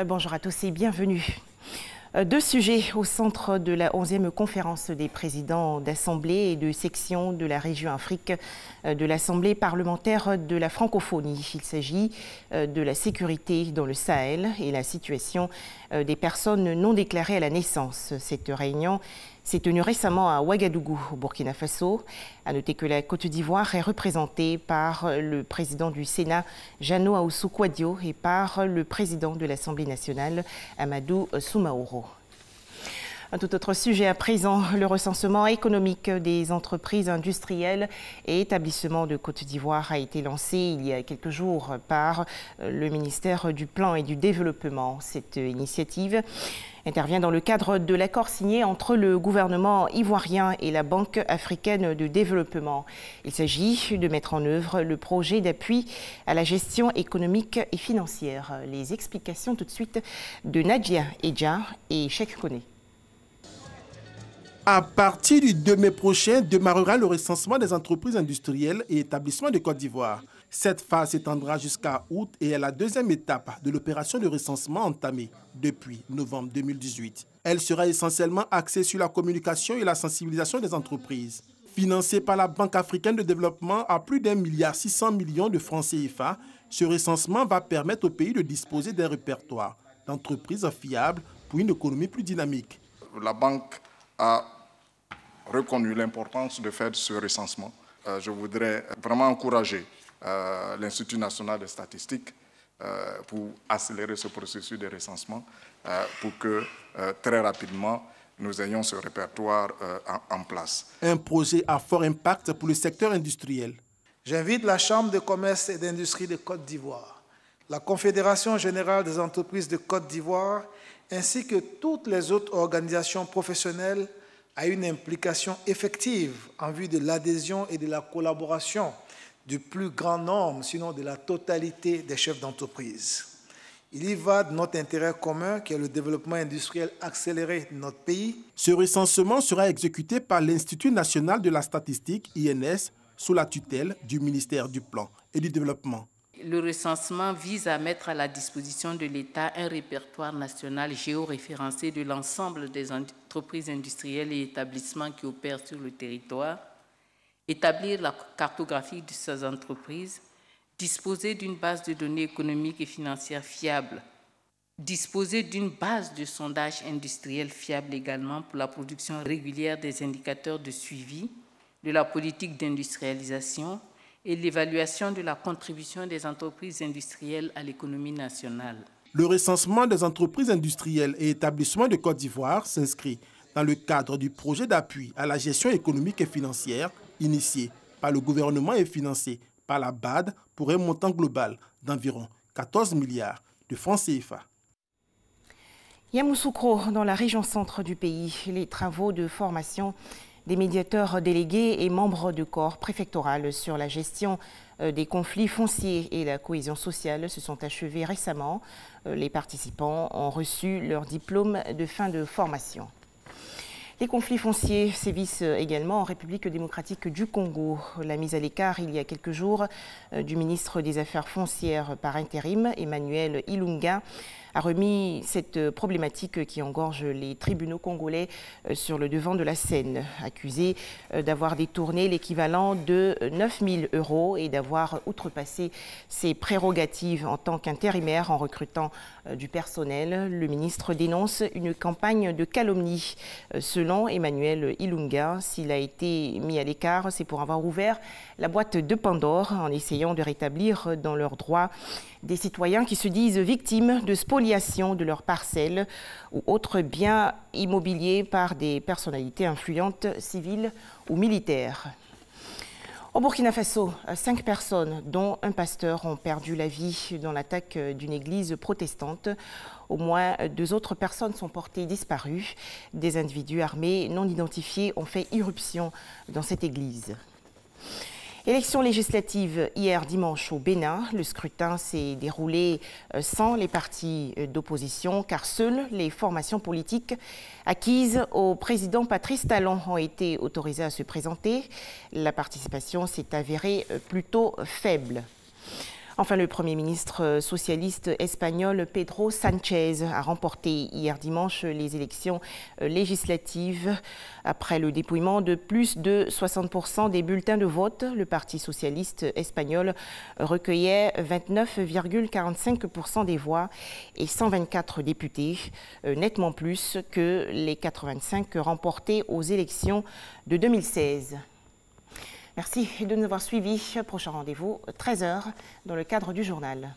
Bonjour à tous et bienvenue. Deux sujets au centre de la 11e conférence des présidents d'Assemblée et de section de la région Afrique de l'Assemblée parlementaire de la francophonie. Il s'agit de la sécurité dans le Sahel et la situation des personnes non déclarées à la naissance. Cette réunion s'est tenue récemment à Ouagadougou, au Burkina Faso. À noter que la Côte d'Ivoire est représentée par le président du Sénat, Jano Ahoussou-Kouadio, et par le président de l'Assemblée nationale, Amadou Soumaoro. Un tout autre sujet à présent, le recensement économique des entreprises industrielles et établissements de Côte d'Ivoire a été lancé il y a quelques jours par le ministère du Plan et du Développement. Cette initiative intervient dans le cadre de l'accord signé entre le gouvernement ivoirien et la Banque africaine de développement. Il s'agit de mettre en œuvre le projet d'appui à la gestion économique et financière. Les explications tout de suite de Nadia Edja et Cheikh Koné. À partir du 2 mai prochain, démarrera le recensement des entreprises industrielles et établissements de Côte d'Ivoire. Cette phase s'étendra jusqu'à août et est la deuxième étape de l'opération de recensement entamée depuis novembre 2018. Elle sera essentiellement axée sur la communication et la sensibilisation des entreprises. Financée par la Banque africaine de développement à plus d'1,6 milliard de francs CFA, ce recensement va permettre au pays de disposer d'un répertoire d'entreprises fiables pour une économie plus dynamique. La Banque a reconnu l'importance de faire ce recensement. Je voudrais vraiment encourager l'Institut national des statistiques pour accélérer ce processus de recensement pour que très rapidement nous ayons ce répertoire en place. Un projet à fort impact pour le secteur industriel. J'invite la Chambre de commerce et d'industrie de Côte d'Ivoire, la Confédération générale des entreprises de Côte d'Ivoire ainsi que toutes les autres organisations professionnelles à une implication effective en vue de l'adhésion et de la collaboration du plus grand nombre, sinon de la totalité des chefs d'entreprise. Il y va de notre intérêt commun qui est le développement industriel accéléré de notre pays. Ce recensement sera exécuté par l'Institut national de la statistique, INS, sous la tutelle du ministère du Plan et du Développement. Le recensement vise à mettre à la disposition de l'État un répertoire national géoréférencé de l'ensemble des entreprises industrielles et établissements qui opèrent sur le territoire, établir la cartographie de ces entreprises, disposer d'une base de données économiques et financières fiable, disposer d'une base de sondage industriel fiable également pour la production régulière des indicateurs de suivi de la politique d'industrialisation et l'évaluation de la contribution des entreprises industrielles à l'économie nationale. Le recensement des entreprises industrielles et établissements de Côte d'Ivoire s'inscrit dans le cadre du projet d'appui à la gestion économique et financière initié par le gouvernement et financé par la BAD pour un montant global d'environ 14 milliards de francs CFA. Yamoussoukro, dans la région centre du pays, les travaux de formation des médiateurs délégués et membres du corps préfectoral sur la gestion des conflits fonciers et la cohésion sociale se sont achevés récemment. Les participants ont reçu leur diplôme de fin de formation. Les conflits fonciers sévissent également en République démocratique du Congo. La mise à l'écart il y a quelques jours du ministre des Affaires foncières par intérim, Emmanuel Ilunga, a remis cette problématique qui engorge les tribunaux congolais sur le devant de la scène. Accusé d'avoir détourné l'équivalent de 9 000 € et d'avoir outrepassé ses prérogatives en tant qu'intérimaire en recrutant du personnel, le ministre dénonce une campagne de calomnie. Selon Emmanuel Ilunga, s'il a été mis à l'écart, c'est pour avoir ouvert la boîte de Pandore en essayant de rétablir dans leurs droits des citoyens qui se disent victimes de spoliation de leurs parcelles ou autres biens immobiliers par des personnalités influentes, civiles ou militaires. Au Burkina Faso, 5 personnes, dont un pasteur, ont perdu la vie dans l'attaque d'une église protestante. Au moins 2 autres personnes sont portées disparues. Des individus armés non identifiés ont fait irruption dans cette église. Élection législative hier dimanche au Bénin. Le scrutin s'est déroulé sans les partis d'opposition car seules les formations politiques acquises au président Patrice Talon ont été autorisées à se présenter. La participation s'est avérée plutôt faible. Enfin, le Premier ministre socialiste espagnol Pedro Sánchez a remporté hier dimanche les élections législatives. Après le dépouillement de plus de 60% des bulletins de vote, le Parti socialiste espagnol recueillait 29,45% des voix et 124 députés, nettement plus que les 85 remportés aux élections de 2016. Merci de nous avoir suivis. Prochain rendez-vous, 13h, dans le cadre du journal.